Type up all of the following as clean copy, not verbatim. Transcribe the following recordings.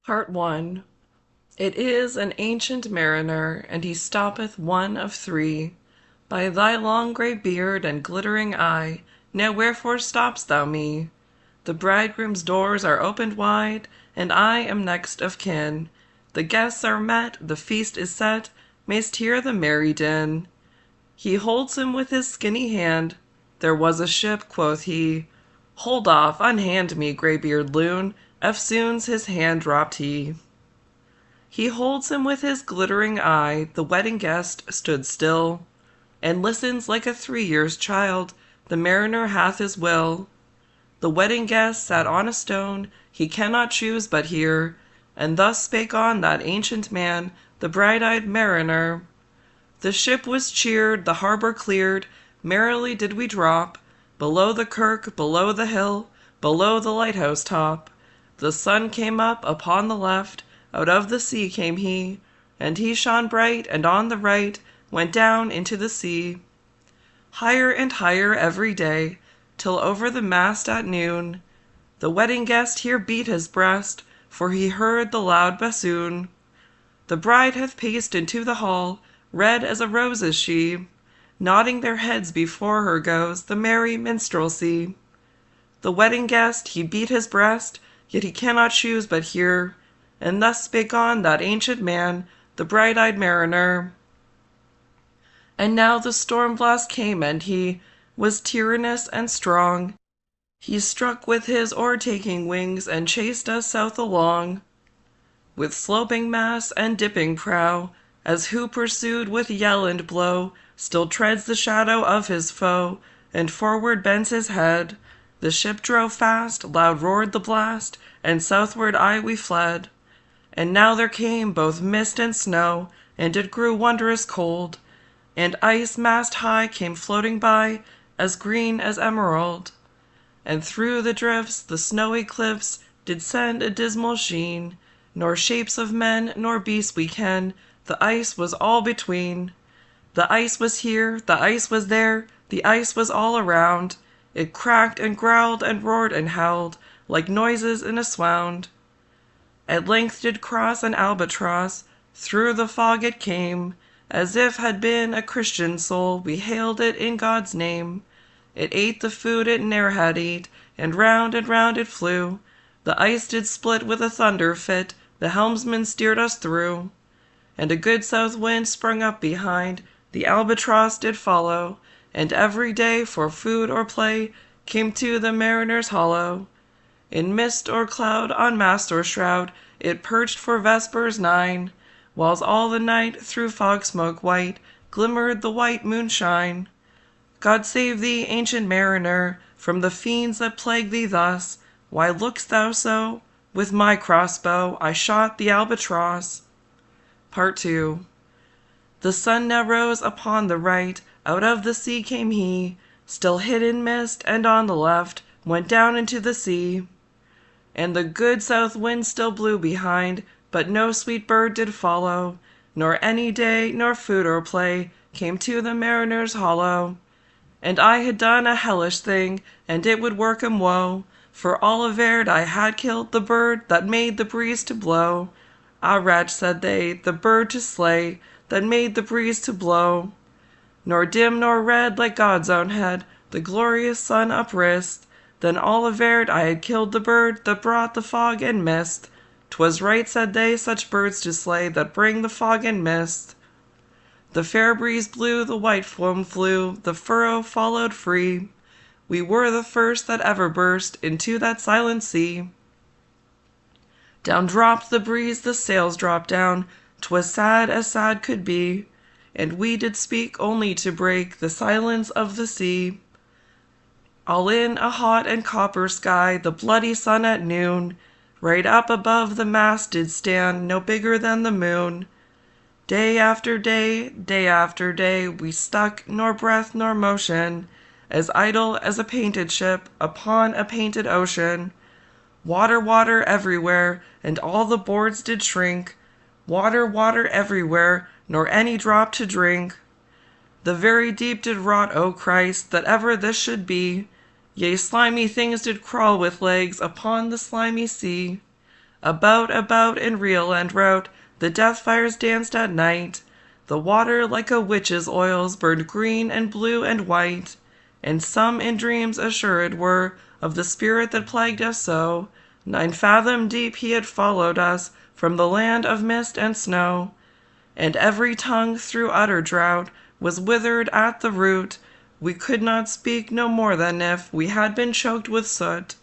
Part 1. It is an ancient mariner, and he stoppeth one of three. By thy long grey beard and glittering eye, now wherefore stopp'st thou me? The bridegroom's doors are opened wide, and I am next of kin. The guests are met, the feast is set, mayst hear the merry din. He holds him with his skinny hand. There was a ship, quoth he. Hold off, unhand me, grey-beard loon. Eftsoons his hand dropped he. He holds him with his glittering eye. The wedding guest stood still, and listens like a 3 years' child. The mariner hath his will. The wedding guest sat on a stone. He cannot choose but hear. And thus spake on that ancient man, the bright-eyed mariner. The ship was cheered, the harbour cleared. Merrily did we drop below the kirk, below the hill, below the lighthouse top. The sun came up upon the left, out of the sea came he, and he shone bright, and on the right went down into the sea. Higher and higher every day, till over the mast at noon. The wedding guest here beat his breast, for he heard the loud bassoon. The bride hath paced into the hall, red as a rose is she. Nodding their heads before her goes the merry minstrelsy. The wedding guest, he beat his breast, yet he cannot choose but hear. And thus spake on that ancient man, the bright-eyed mariner. And now the storm blast came, and he was tyrannous and strong. He struck with his o'ertaking wings, and chased us south along. With sloping masts and dipping prow, as who pursued with yell and blow, still treads the shadow of his foe, and forward bends his head. The ship drove fast, loud roared the blast, and southward aye we fled. And now there came both mist and snow, and it grew wondrous cold, and ice mast high came floating by, as green as emerald. And through the drifts the snowy cliffs did send a dismal sheen, nor shapes of men nor beasts we ken, the ice was all between. The ice was here, the ice was there, the ice was all around. It cracked and growled and roared and howled, like noises in a swound. At length did cross an albatross, through the fog it came, as if had been a Christian soul, we hailed it in God's name. It ate the food it ne'er had eat, and round it flew. The ice did split with a thunder fit, the helmsman steered us through. And a good south wind sprung up behind, the albatross did follow, and every day for food or play came to the mariner's hollow. In mist or cloud, on mast or shroud, it perched for vespers 9, whiles all the night through fog smoke white glimmered the white moonshine. God save thee, ancient mariner, from the fiends that plague thee thus. Why look'st thou so? With my crossbow I shot the albatross. Part 2. The sun now rose upon the right, out of the sea came he, still hid in mist, and on the left went down into the sea. And the good south wind still blew behind, but no sweet bird did follow, nor any day, nor food or play came to the mariner's hollow. And I had done a hellish thing, and it would work him woe, for all averred I had killed the bird that made the breeze to blow. Ah, wretch, said they, the bird to slay that made the breeze to blow. Nor dim nor red like God's own head the glorious sun uprist. Then all averred I had killed the bird that brought the fog and mist. 'Twas right, said they, such birds to slay that bring the fog and mist. The fair breeze blew, the white foam flew, the furrow followed free. We were the first that ever burst into that silent sea. Down dropped the breeze, the sails dropped down, 'twas sad as sad could be, and we did speak only to break the silence of the sea. All in a hot and copper sky, the bloody sun at noon, right up above the mast did stand, no bigger than the moon. Day after day, day after day, we stuck, nor breath nor motion, as idle as a painted ship upon a painted ocean. Water, water everywhere, and all the boards did shrink. Water, water everywhere, nor any drop to drink. The very deep did rot, O Christ, that ever this should be. Yea, slimy things did crawl with legs upon the slimy sea. About, in reel and rout, the death fires danced at night. The water, like a witch's oils, burned green and blue and white. And some in dreams assured were of the spirit that plagued us so. 9 fathom deep he had followed us from the land of mist and snow. And every tongue through utter drought was withered at the root. We could not speak no more than if we had been choked with soot.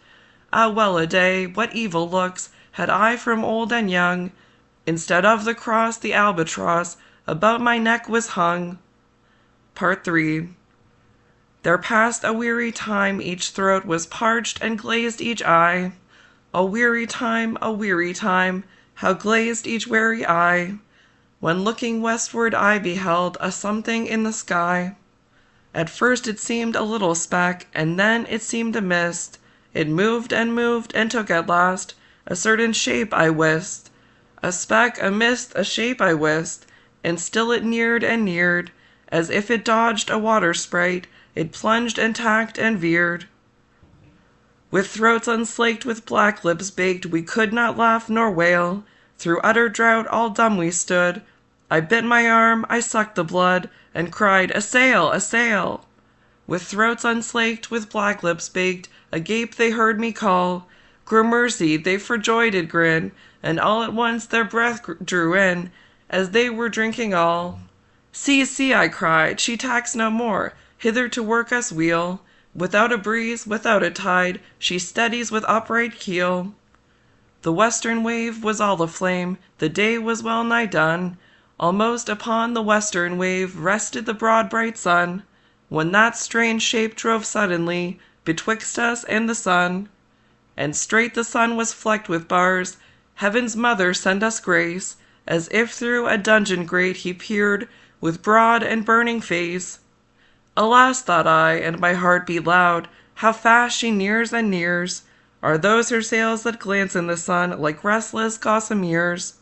Ah, well a day, what evil looks had I from old and young! Instead of the cross, the albatross about my neck was hung. Part 3. There passed a weary time, each throat was parched and glazed each eye. A weary time, how glazed each weary eye, when looking westward I beheld a something in the sky. At first it seemed a little speck, and then it seemed a mist. It moved and took at last a certain shape I wist. A speck, a mist, a shape I wist, and still it neared and neared, as if it dodged a water sprite, it plunged and tacked and veered. With throats unslaked, with black lips baked, we could not laugh nor wail. Through utter drought all dumb we stood. I bit my arm, I sucked the blood, and cried, "A sail! A sail!" With throats unslaked, with black lips baked, agape they heard me call. Gramercy, they for joy did grin, and all at once their breath drew in, as they were drinking all. "See, see," I cried, "she tacks no more, hither to work us weal. Without a breeze, without a tide, she steadies with upright keel." The western wave was all aflame, the day was well nigh done. Almost upon the western wave rested the broad bright sun, when that strange shape drove suddenly betwixt us and the sun. And straight the sun was flecked with bars. Heaven's mother send us grace, as if through a dungeon grate he peered with broad and burning face. Alas, thought I, and my heart beat loud, how fast she nears and nears. Are those her sails that glance in the sun like restless gossameres?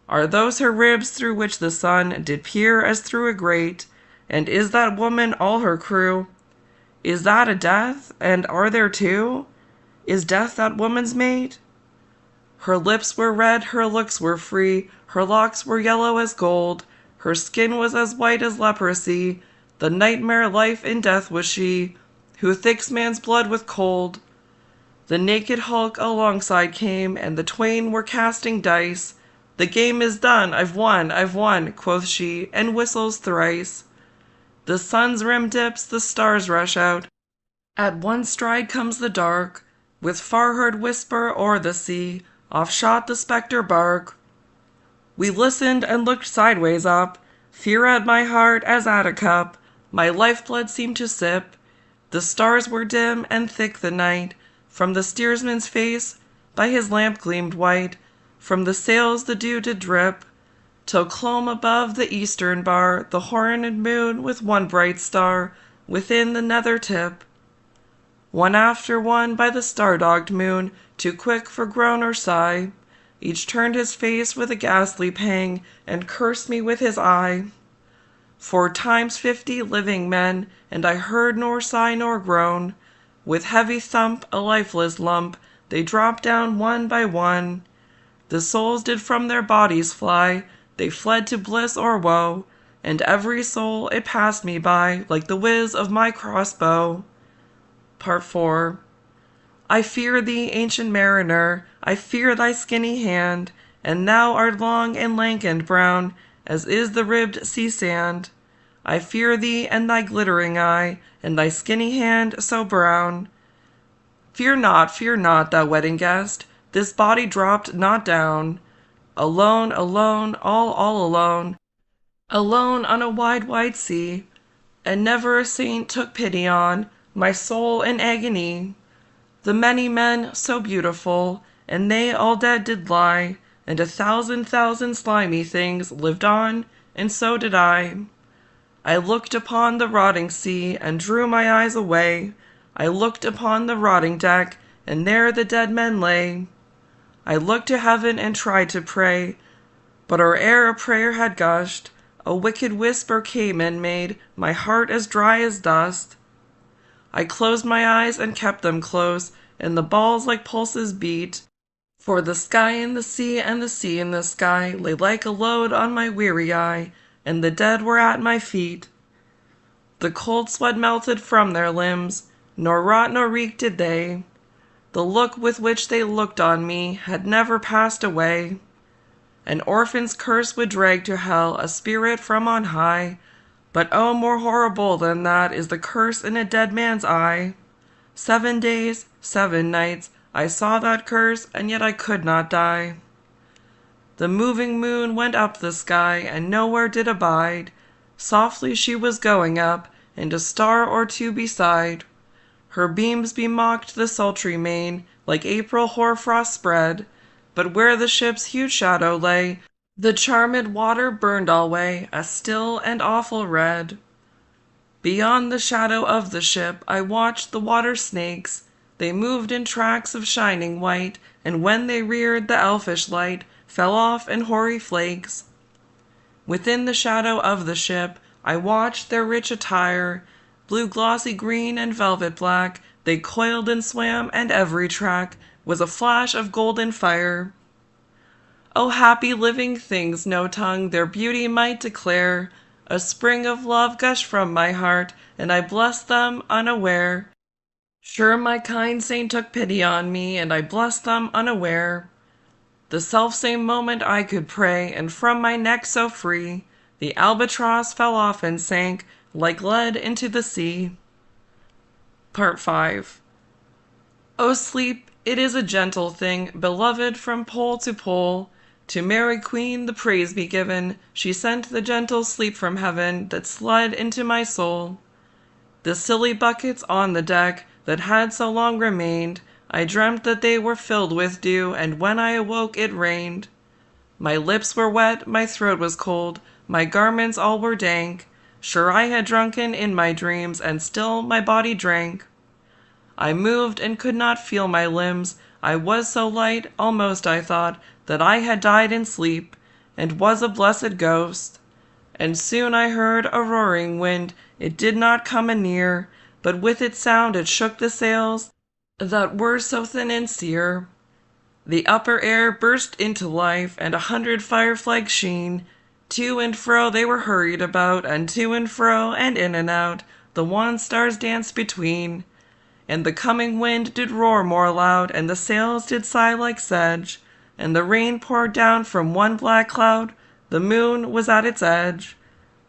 Are those her ribs through which the sun did peer as through a grate? And is that woman all her crew? Is that a death? And are there two? Is death that woman's mate? Her lips were red, her looks were free, her locks were yellow as gold, her skin was as white as leprosy. The nightmare life in death was she, who thicks man's blood with cold. The naked hulk alongside came, and the twain were casting dice. "The game is done, I've won," quoth she, and whistles thrice. The sun's rim dips, the stars rush out. At one stride comes the dark, with far-heard whisper o'er the sea, off shot the spectre bark. We listened and looked sideways up, fear at my heart as at a cup, my lifeblood seemed to sip. The stars were dim and thick the night, from the steersman's face by his lamp gleamed white, from the sails the dew did drip, till clomb above the eastern bar the horned moon with one bright star within the nether tip. One after one by the star-dogged moon, too quick for groan or sigh, each turned his face with a ghastly pang and cursed me with his eye. 4 times 50 living men, and I heard nor sigh nor groan. With heavy thump, a lifeless lump, they dropped down one by one. The souls did from their bodies fly, they fled to bliss or woe, and every soul it passed me by like the whiz of my crossbow. Part 4. I fear thee, ancient mariner, I fear thy skinny hand, and thou art long and lank and brown, as is the ribbed sea sand. I fear thee and thy glittering eye, and thy skinny hand so brown. Fear not, thou wedding guest, this body dropped not down. Alone, alone, all alone, alone on a wide, wide sea, and never a saint took pity on my soul in agony. The many men so beautiful, and they all dead did lie, and 1,000 slimy things lived on, and so did I. I looked upon the rotting sea, and drew my eyes away. I looked upon the rotting deck, and there the dead men lay. I looked to heaven and tried to pray, but or ere a prayer had gushed, a wicked whisper came and made my heart as dry as dust. I closed my eyes and kept them close, and the balls like pulses beat. For the sky and the sea and the sea and the sky lay like a load on my weary eye, and the dead were at my feet. The cold sweat melted from their limbs, nor rot nor reek did they. The look with which they looked on me had never passed away. An orphan's curse would drag to hell a spirit from on high, but oh, more horrible than that is the curse in a dead man's eye. 7 days, 7 nights, I saw that curse, and yet I could not die. The moving moon went up the sky, and nowhere did abide. Softly she was going up, and a star or two beside. Her beams bemocked the sultry main, like April hoarfrost spread, but where the ship's huge shadow lay, the charmed water burned alway a still and awful red. Beyond the shadow of the ship I watched the water snakes. They moved in tracks of shining white, and when they reared the elfish light fell off in hoary flakes. Within the shadow of the ship I watched their rich attire, blue glossy green and velvet black, they coiled and swam, and every track was a flash of golden fire. O happy living things, no tongue their beauty might declare. A spring of love gushed from my heart, and I blessed them unaware. Sure my kind saint took pity on me, and I blessed them unaware. The selfsame moment I could pray, and from my neck so free, the albatross fell off and sank, like lead into the sea. Part 5. O sleep, it is a gentle thing, beloved from pole to pole. To Mary Queen the praise be given, she sent the gentle sleep from heaven that slid into my soul. The silly buckets on the deck that had so long remained, I dreamt that they were filled with dew, and when I awoke it rained. My lips were wet, my throat was cold, my garments all were dank. Sure I had drunken in my dreams, and still my body drank. I moved and could not feel my limbs, I was so light, almost I thought that I had died in sleep, and was a blessed ghost. And soon I heard a roaring wind, it did not come anear, but with its sound it shook the sails that were so thin and sere. The upper air burst into life, and 100 fireflies sheen. To and fro they were hurried about, and to and fro, and in and out, the wan stars danced between. And the coming wind did roar more loud, and the sails did sigh like sedge, and the rain poured down from one black cloud, the moon was at its edge.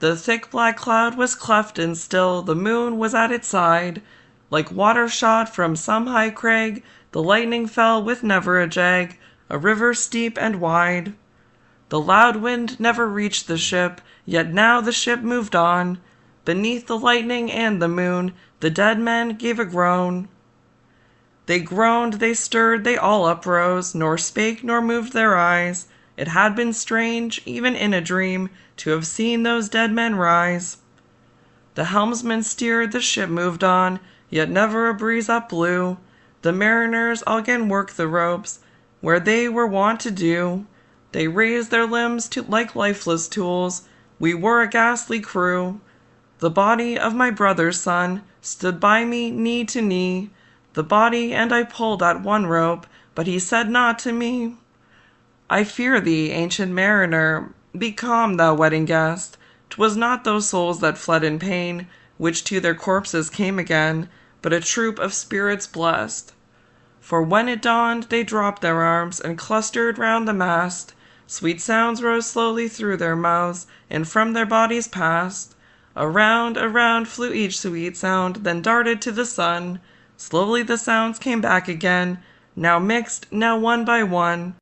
The thick black cloud was cleft and still, the moon was at its side. Like water shot from some high crag, the lightning fell with never a jag, a river steep and wide. The loud wind never reached the ship, yet now the ship moved on. Beneath the lightning and the moon, the dead men gave a groan. They groaned, they stirred, they all uprose, nor spake nor moved their eyes. It had been strange, even in a dream, to have seen those dead men rise. The helmsman steered, the ship moved on, yet never a breeze up blew. The mariners all 'gan worked the ropes, where they were wont to do. They raised their limbs to like lifeless tools. We were a ghastly crew. The body of my brother's son stood by me knee to knee. The body, and I pulled at one rope, but he said not to me, I fear thee, ancient mariner, be calm, thou wedding guest. 'Twas not those souls that fled in pain, which to their corpses came again, but a troop of spirits blest. For when it dawned, they dropped their arms, and clustered round the mast. Sweet sounds rose slowly through their mouths, and from their bodies passed. Around, around flew each sweet sound, then darted to the sun. Slowly the sounds came back again, now mixed, now one by one.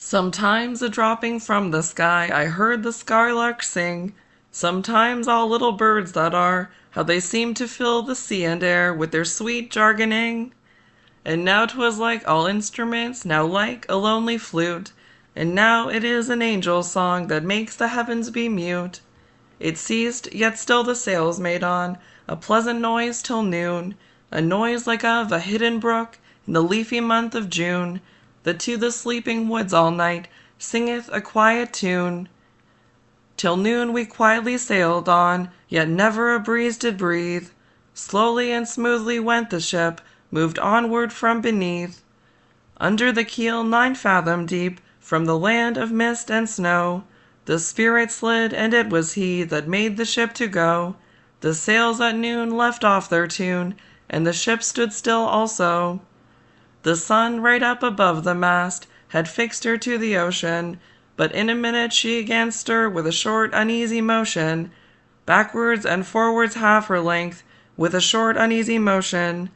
Sometimes a dropping from the sky I heard the skylark sing. Sometimes all little birds that are, how they seem to fill the sea and air with their sweet jargoning. And now 'twas like all instruments, now like a lonely flute, and now it is an angel's song that makes the heavens be mute. It ceased, yet still the sails made on a pleasant noise till noon, a noise like of a hidden brook in the leafy month of June, that to the sleeping woods all night singeth a quiet tune. Till noon we quietly sailed on, yet never a breeze did breathe. Slowly and smoothly went the ship, moved onward from beneath. Under the keel 9 fathom deep, from the land of mist and snow, the spirit slid, and it was he that made the ship to go. The sails at noon left off their tune, and the ship stood still also. The sun right up above the mast had fixed her to the ocean, but in a minute she again stir with a short uneasy motion, backwards and forwards half her length, with a short uneasy motion.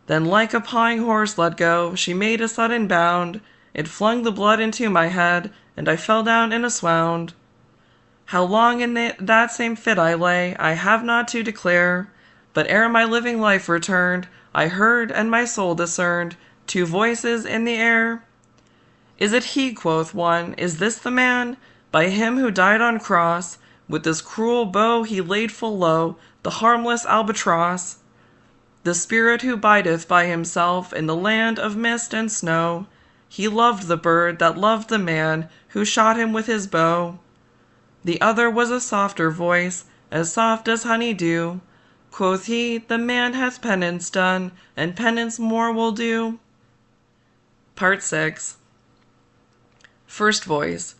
Then like a pawing horse let go, she made a sudden bound. It flung the blood into my head, and I fell down in a swound. How long in that same fit I lay, I have not to declare, but ere my living life returned, I heard, and my soul discerned, 2 voices in the air. Is it he, quoth one, is this the man? By him who died on cross, with this cruel bow he laid full low the harmless albatross. The spirit who bideth by himself in the land of mist and snow, he loved the bird that loved the man who shot him with his bow. The other was a softer voice, as soft as honey dew. Quoth he, the man hath penance done, and penance more will do. Part 6. First voice.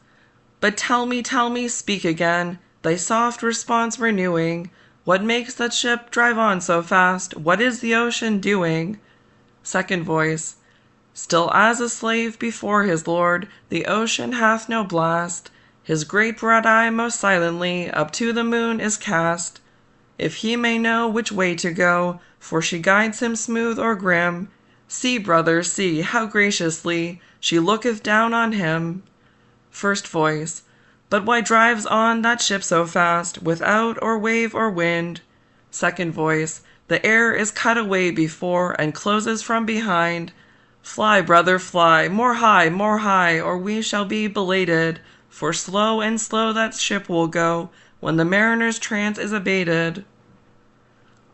But tell me, speak again, thy soft response renewing. What makes that ship drive on so fast? What is the ocean doing? Second voice. Still as a slave before his lord, the ocean hath no blast. His great broad eye most silently up to the moon is cast, if he may know which way to go, for she guides him smooth or grim. See, brother, see, how graciously she looketh down on him. First voice. But why drives on that ship so fast, without or wave or wind? Second voice. The air is cut away before, and closes from behind. Fly, brother, fly, more high, or we shall be belated, for slow and slow that ship will go, when the mariner's trance is abated.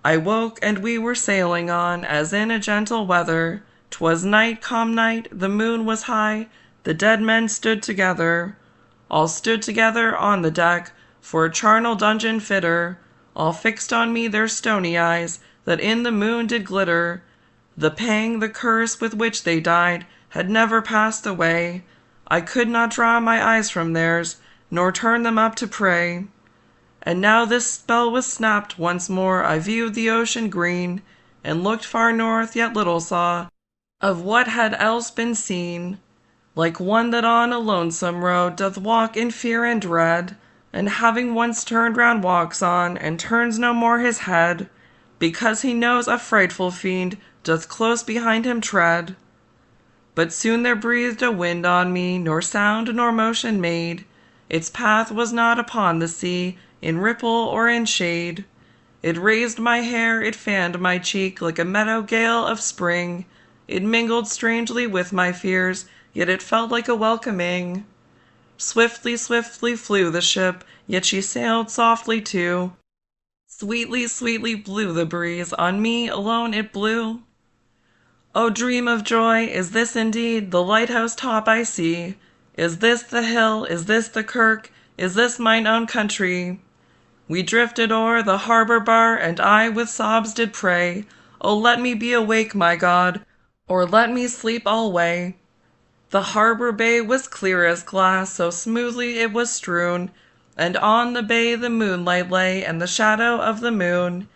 I woke, and we were sailing on, as in a gentle weather. 'Twas night, calm night, the moon was high, the dead men stood together. All stood together on the deck, for a charnel dungeon fitter. All fixed on me their stony eyes, that in the moon did glitter. The pang, the curse with which they died, had never passed away. I could not draw my eyes from theirs, nor turn them up to pray. And now this spell was snapped once more, I viewed the ocean green, and looked far north, yet little saw of what had else been seen. Like one that on a lonesome road doth walk in fear and dread, and having once turned round walks on, and turns no more his head, because he knows a frightful fiend doth close behind him tread. But soon there breathed a wind on me, nor sound nor motion made. Its path was not upon the sea, in ripple or in shade. It raised my hair, it fanned my cheek, like a meadow gale of spring. It mingled strangely with my fears, yet it felt like a welcoming. Swiftly, swiftly flew the ship, yet she sailed softly too. Sweetly, sweetly blew the breeze, on me alone it blew. O dream of joy, is this indeed the lighthouse top I see? Is this the hill, is this the kirk, is this mine own country? We drifted o'er the harbour bar, and I with sobs did pray, O let me be awake, my God, or let me sleep alway. The harbour bay was clear as glass, so smoothly it was strewn, and on the bay the moonlight lay, and the shadow of the moon.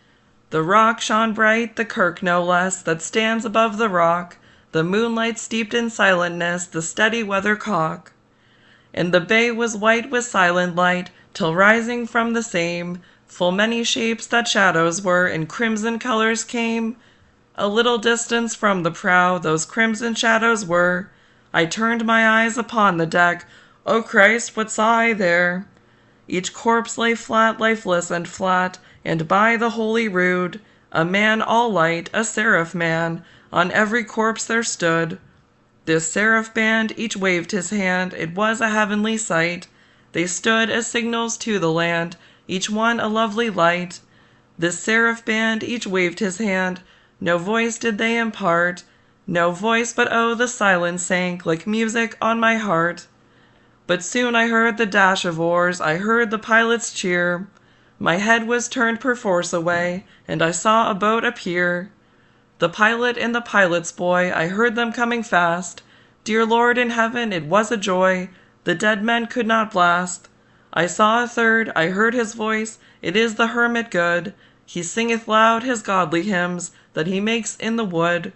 The rock shone bright, the kirk no less, that stands above the rock, the moonlight steeped in silentness, the steady weathercock. And the bay was white with silent light, till rising from the same, full many shapes that shadows were, in crimson colours came. A little distance from the prow those crimson shadows were. I turned my eyes upon the deck, O Christ, what saw I there? Each corpse lay flat, lifeless and flat, and by the holy rood, a man all light, a seraph man, on every corpse there stood. This seraph band each waved his hand, it was a heavenly sight. They stood as signals to the land, each one a lovely light. This seraph band each waved his hand, no voice did they impart, no voice, but oh, the silence sank like music on my heart. But soon I heard the dash of oars, I heard the pilot's cheer. My head was turned perforce away, and I saw a boat appear. The pilot and the pilot's boy, I heard them coming fast. Dear Lord in heaven, it was a joy the dead men could not blast. I saw a third, I heard his voice, it is the hermit good. He singeth loud his godly hymns that he makes in the wood.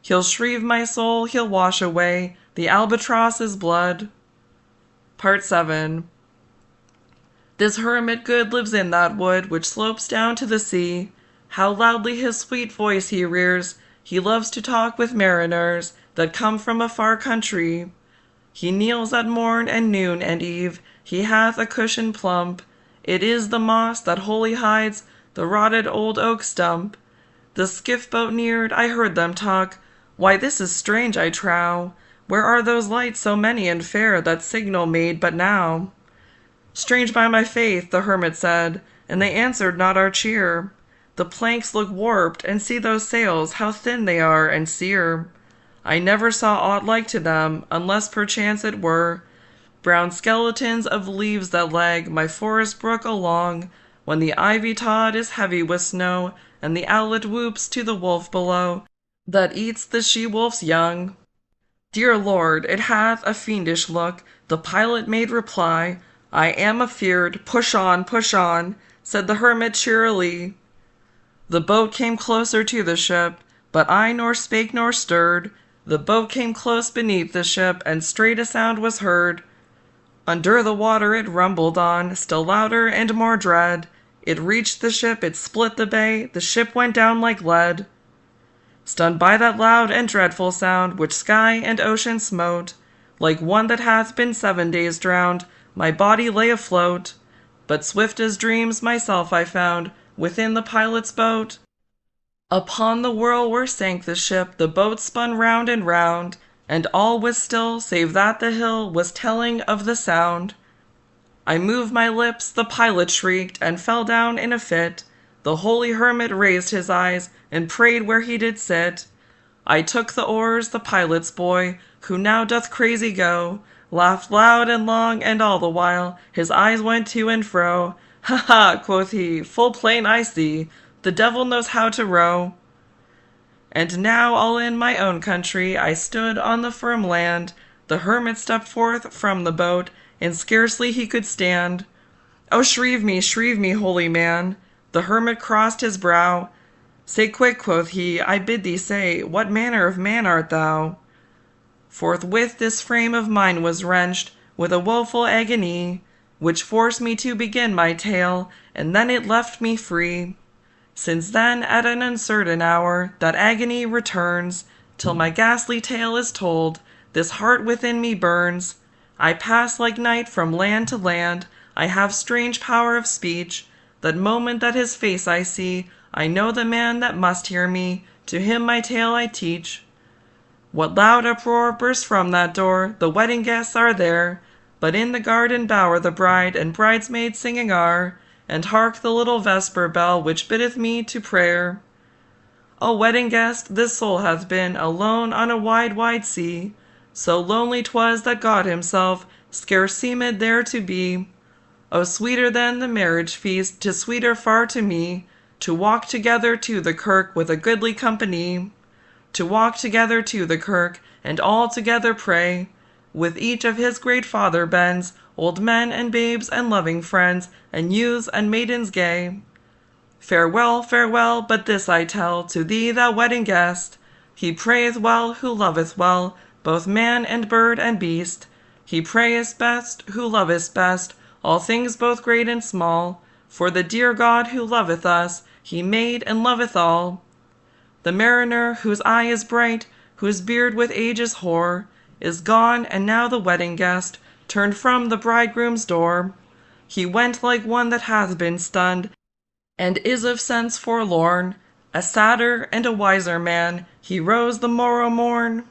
He'll shrieve my soul, he'll wash away the albatross's blood. Part 7. This hermit good lives in that wood which slopes down to the sea. How loudly his sweet voice he rears! He loves to talk with mariners that come from a far country. He kneels at morn and noon and eve, he hath a cushion plump. It is the moss that wholly hides the rotted old oak stump. The skiff boat neared, I heard them talk. Why, this is strange, I trow. Where are those lights so many and fair that signal made but now? Strange by my faith, the hermit said, and they answered not our cheer. The planks look warped, and see those sails, how thin they are and sere. I never saw aught like to them, unless perchance it were brown skeletons of leaves that lag my forest brook along, when the ivy tod is heavy with snow, and the owlet whoops to the wolf below, that eats the she-wolf's young. Dear Lord, it hath a fiendish look, the pilot made reply. I am afeard, push on, said the hermit cheerily. The boat came closer to the ship, but I nor spake nor stirred. The boat came close beneath the ship, and straight a sound was heard. Under the water it rumbled on, still louder and more dread. It reached the ship, it split the bay, the ship went down like lead. Stunned by that loud and dreadful sound, which sky and ocean smote, like one that hath been 7 days drowned, my body lay afloat. But swift as dreams myself I found within the pilot's boat. Upon the whirlpool sank the ship, the boat spun round and round, and all was still, save that the hill was telling of the sound. I moved my lips, the pilot shrieked, and fell down in a fit. The holy hermit raised his eyes, and prayed where he did sit. I took the oars, the pilot's boy, who now doth crazy go, laughed loud and long, and all the while his eyes went to and fro. Ha ha, quoth he, full plain I see, the devil knows how to row. And now all in my own country I stood on the firm land. The hermit stepped forth from the boat, and scarcely he could stand. Oh, shrieve me, holy man! The hermit crossed his brow. Say quick, quoth he, I bid thee say, what manner of man art thou? Forthwith this frame of mine was wrenched with a woeful agony, which forced me to begin my tale, and then it left me free. Since then, at an uncertain hour, that agony returns, till my ghastly tale is told, this heart within me burns. I pass like night from land to land, I have strange power of speech. That moment that his face I see, I know the man that must hear me, to him my tale I teach. What loud uproar bursts from that door, the wedding guests are there, but in the garden bower the bride and bridesmaids singing are, and hark the little vesper bell which biddeth me to prayer. O wedding guest, this soul hath been alone on a wide, wide sea, so lonely 'twas that God himself scarce seemed there to be. O sweeter than the marriage feast, 'tis sweeter far to me, to walk together to the kirk with a goodly company. To walk together to the kirk, and all together pray, with each of his great father bends, old men and babes and loving friends, and youths and maidens gay. Farewell, farewell, but this I tell to thee, thou wedding guest, he prayeth well who loveth well, both man and bird and beast. He prayeth best who loveth best, all things both great and small, for the dear God who loveth us, he made and loveth all. The mariner, whose eye is bright, whose beard with age is hoar, is gone, and now the wedding guest turned from the bridegroom's door. He went like one that hath been stunned, and is of sense forlorn. A sadder and a wiser man, he rose the morrow morn.